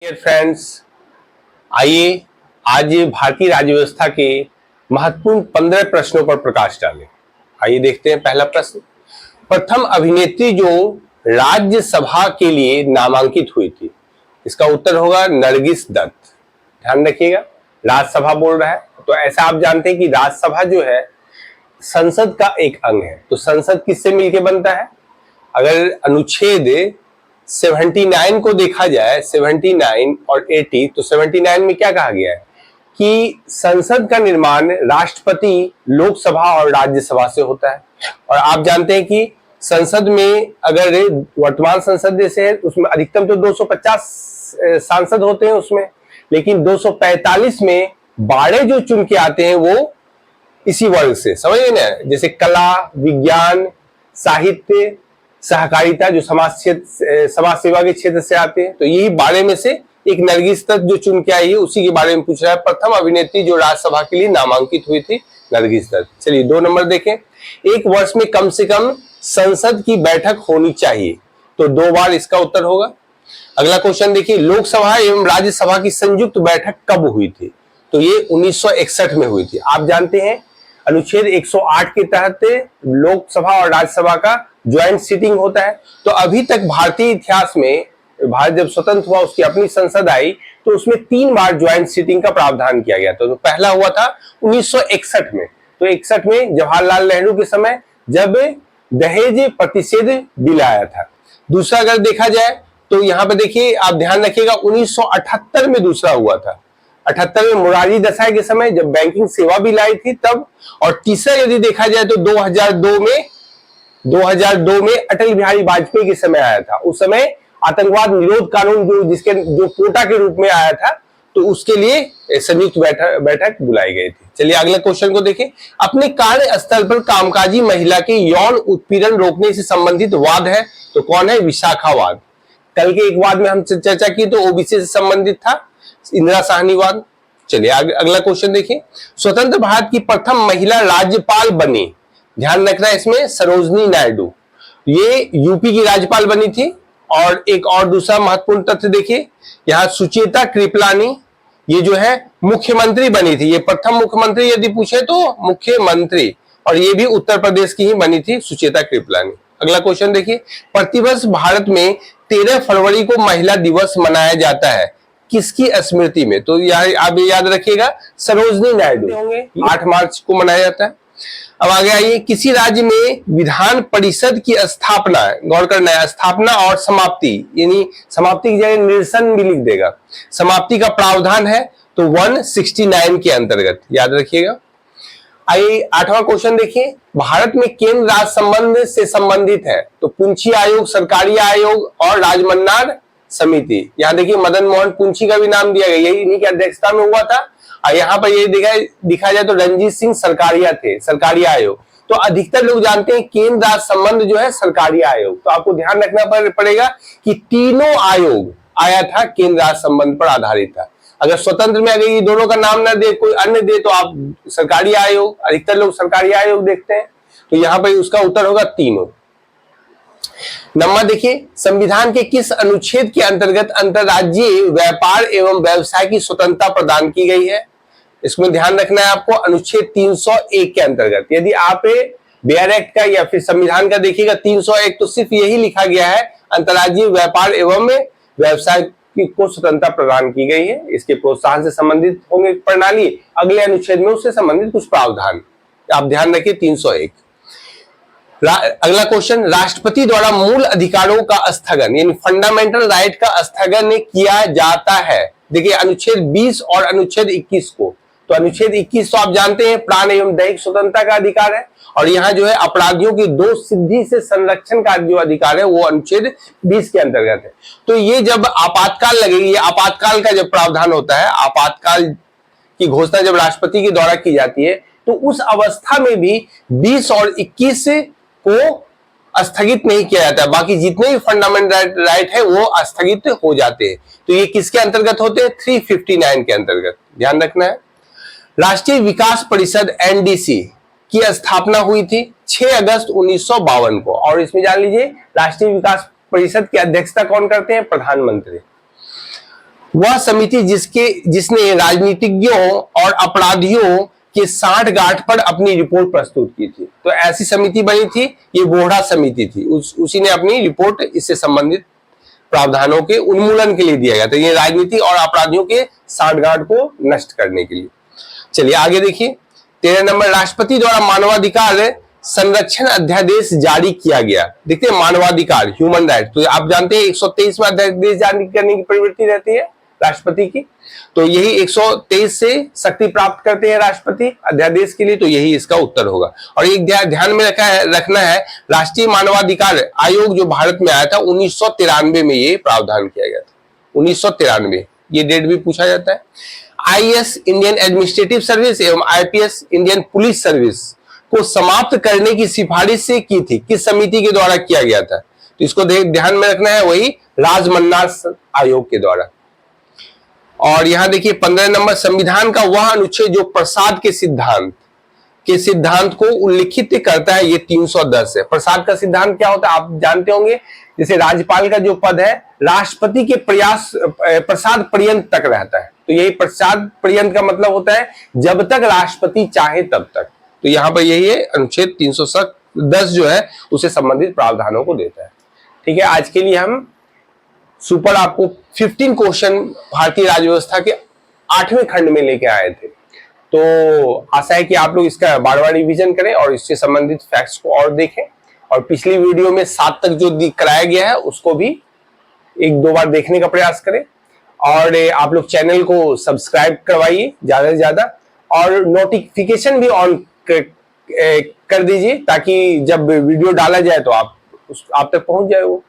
Dear friends, आइए आज भारतीय राज्य व्यवस्था के महत्वपूर्ण 15 प्रश्नों पर प्रकाश डालें। आइए देखते हैं पहला प्रश्न। प्रथम अभिनेत्री जो राज्यसभा के लिए नामांकित हुई थी, इसका उत्तर होगा नरगिस दत्त। ध्यान रखिएगा, राज्यसभा बोल रहा है तो ऐसा आप जानते हैं कि राज्यसभा जो है संसद का एक अंग है। तो संसद किससे मिलकर बनता है? अगर अनुच्छेद 79 को देखा जाए, 79 और 80, तो 79 में क्या कहा गया है कि संसद का निर्माण राष्ट्रपति, लोकसभा और राज्यसभा से होता है। और आप जानते हैं कि संसद में अगर वर्तमान संसद जैसे है उसमें अधिकतम तो 250 सांसद होते हैं उसमें, लेकिन 245 में 12 जो चुन के आते हैं वो इसी वर्ग से, समझ गए ना, जैसे कला, विज्ञान, साहित्य, सहकारिता जो समाज सेवा के क्षेत्र से आते हैं। तो यही 12 में से एक नरगिस दत्त जो चुन के आई है उसी के बारे में पूछ रहा है। प्रथम अभिनेत्री जो राज्यसभा के लिए नामांकित हुई थी, नरगिस दत्त। चलिए 2 नंबर देखें। एक वर्ष में कम से कम संसद की बैठक होनी चाहिए, तो 2 बार इसका उत्तर होगा। अगला क्वेश्चन देखिए, लोकसभा एवं राज्यसभा की संयुक्त बैठक कब हुई थी? तो ये 1961 में हुई थी। आप जानते हैं अनुच्छेद 108 के तहत लोकसभा और राज्यसभा का ज्वाइंट सीटिंग होता है। तो अभी तक भारतीय इतिहास में, भारत जब स्वतंत्र हुआ उसकी अपनी संसद आई तो उसमें 3 बार ज्वाइंट सीटिंग का प्रावधान किया गया था। तो पहला हुआ था 1961 में। तो 61 में जवाहरलाल नेहरू के समय जब दहेज प्रतिषेध बिल आया था। दूसरा अगर देखा जाए तो यहाँ पे देखिए, आप ध्यान रखिएगा, 1978 में दूसरा हुआ था। 78 में मोरारजी देसाई के समय जब बैंकिंग सेवा बिल आई थी तब। और तीसरा यदि देखा जाए तो 2002 में अटल बिहारी वाजपेयी के समय आया था। उस समय आतंकवाद निरोध कानून जो कोटा के रूप में आया था, तो उसके लिए संयुक्त बैठक बुलाई गई थी। चलिए अगले क्वेश्चन को देखें। अपने कार्यस्थल पर कामकाजी महिला के यौन उत्पीड़न रोकने से संबंधित वाद है, तो कौन है? विशाखावाद। कल के एक वाद में हम चर्चा की तो ओबीसी से संबंधित था, इंदिरा साहनीवाद। चलिए अगला क्वेश्चन देखिए। स्वतंत्र भारत की प्रथम महिला राज्यपाल बनी, ध्यान रखना है इसमें, सरोजनी नायडू। ये यूपी की राज्यपाल बनी थी। और एक और दूसरा महत्वपूर्ण तथ्य देखिए, यहां सुचेता कृपलानी ये जो है मुख्यमंत्री बनी थी। ये प्रथम मुख्यमंत्री यदि पूछे तो मुख्यमंत्री, और ये भी उत्तर प्रदेश की ही बनी थी, सुचेता कृपलानी। अगला क्वेश्चन देखिए। प्रतिवर्ष भारत में 13 फरवरी को महिला दिवस मनाया जाता है, किसकी स्मृति में? तो आप याद रखिएगा, सरोजनी नायडू होंगे। 8 मार्च को मनाया जाता है। अब आगे आइए, किसी राज्य में विधान परिषद की स्थापना, गौर करना है, स्थापना और समाप्ति, यानी समाप्ति की जगह निरसन भी लिख देगा, समाप्ति का प्रावधान है तो 169 के अंतर्गत, याद रखिएगा। आइए 8वां क्वेश्चन देखिए। भारत में केंद्र राज्य संबंध से संबंधित है, तो पुंछी आयोग, सरकारी आयोग और राजमन्नार समिति। यहाँ देखिए मदन मोहन पुंछी का भी नाम दिया गया, यही इन्हीं की अध्यक्षता में हुआ था। और यहाँ पर ये दिखा जाए तो रणजीत सिंह सरकारिया थे, सरकारी आयोग। तो अधिकतर लोग जानते हैं केंद्र राज्य संबंध जो है सरकारी आयोग। तो आपको ध्यान रखना पड़ेगा कि तीनों आयोग आया था केंद्र राज्य संबंध पर आधारित था। अगर स्वतंत्र में अगर ये दोनों का नाम ना दे, कोई अन्य दे, तो आप सरकारी आयोग, अधिकतर लोग सरकारी आयोग देखते हैं। तो यहाँ पर उसका उत्तर होगा तीनों। नंबर देखिए, संविधान के किस अनुच्छेद के अंतर्गत अंतरराज्यीय व्यापार एवं व्यवसाय की स्वतंत्रता प्रदान की गई है? इसमें ध्यान रखना है आपको, अनुच्छेद 301 के अंतर्गत। यदि आप बेयर एक्ट का या फिर संविधान का देखिएगा 301, तो सिर्फ यही लिखा गया है, अंतरराज्यीय व्यापार एवं व्यवसाय को स्वतंत्रता प्रदान की गई है। इसके प्रोत्साहन से संबंधित होंगे प्रणाली, अगले अनुच्छेद में उससे संबंधित कुछ प्रावधान, आप ध्यान रखिए 301। अगला क्वेश्चन, राष्ट्रपति द्वारा मूल अधिकारों का स्थगन यानी फंडामेंटल राइट का स्थगन किया जाता है। देखिए अनुच्छेद 20 और अनुच्छेद 21 को। तो अनुच्छेद 21 तो आप जानते हैं प्राण एवं दैहिक स्वतंत्रता का अधिकार है, और यहाँ जो है अपराधियों की दोष सिद्धि से संरक्षण का जो अधिकार है वो अनुच्छेद 20 के अंतर्गत है। तो ये जब आपातकाल लगेगी, आपातकाल का जब प्रावधान होता है, आपातकाल की घोषणा जब राष्ट्रपति के द्वारा की जाती है, तो उस अवस्था में भी 20 और 21 को स्थगित नहीं किया जाता है। बाकी जितने भी फंडामेंटल राइट है वो स्थगित हो जाते हैं। तो ये किसके अंतर्गत होते हैं? 359 के अंतर्गत, ध्यान रखना है। राष्ट्रीय विकास परिषद एनडीसी की स्थापना हुई थी 6 अगस्त 1952 को। और इसमें जान लीजिए राष्ट्रीय विकास परिषद की अध्यक्षता कौन करते हैं? प्रधानमंत्री। वह समिति जिसने राजनीतिज्ञों और अपराधियों के सांठगांठ पर अपनी रिपोर्ट प्रस्तुत की थी। तो ऐसी समिति बनी थी, ये बोहरा समिति थी, उसी ने अपनी रिपोर्ट इससे संबंधित प्रावधानों के उन्मूलन के लिए दिया गया था। ये राजनीति और अपराधियों के सांठगांठ को नष्ट करने के लिए। चलिए आगे देखिए 13 नंबर, राष्ट्रपति द्वारा मानवाधिकार संरक्षण अध्यादेश जारी किया गया। देखते हैं मानवाधिकार, ह्यूमन राइट, तो आप जानते हैं 123वां अध्यादेश जारी करने की प्रवृत्ति रहती है राष्ट्रपति की, तो यही 123 से शक्ति प्राप्त करते हैं राष्ट्रपति अध्यादेश के लिए, तो यही इसका उत्तर होगा। और एक ध्यान में रखना है, राष्ट्रीय मानवाधिकार आयोग जो भारत में आया था 1993 में ये प्रावधान किया गया था, 1993, ये डेट भी पूछा जाता है। आईएएस इंडियन एडमिनिस्ट्रेटिव सर्विस एवं आईपीएस इंडियन पुलिस सर्विस को समाप्त करने की सिफारिश से की थी, किस समिति के द्वारा किया गया था, तो इसको ध्यान में रखना है, वही राजमन्ना आयोग के द्वारा। और यहां देखिए 15 नंबर, संविधान का वह अनुच्छेद जो प्रसाद के सिद्धांत को उल्लिखित करता है, ये 310 है। प्रसाद का सिद्धांत क्या होता है आप जानते होंगे, जैसे राज्यपाल का जो पद है राष्ट्रपति के प्रसाद पर्यंत तक रहता है, तो यही प्रसाद पर्यंत का मतलब होता है जब तक राष्ट्रपति चाहे तब तक, तो यहां पर यही है, अनुच्छेद 310 जो है उसे संबंधित प्रावधानों को देता है। ठीक है, आज के लिए हम सुपर आपको 15 क्वेश्चन भारतीय राज्य व्यवस्था के 8वें खंड में लेके आए थे, तो आशा है कि आप लोग इसका बार-बार रिवीजन करें और इससे संबंधित फैक्ट्स को और देखें, और पिछली वीडियो में 7 तक जो कराया गया है उसको भी 1-2 बार देखने का प्रयास करें, और आप लोग चैनल को सब्सक्राइब करवाइए ज्यादा से ज्यादा, और नोटिफिकेशन भी ऑन कर दीजिए ताकि जब वीडियो डाला जाए तो आप तक पहुंच जाए वो।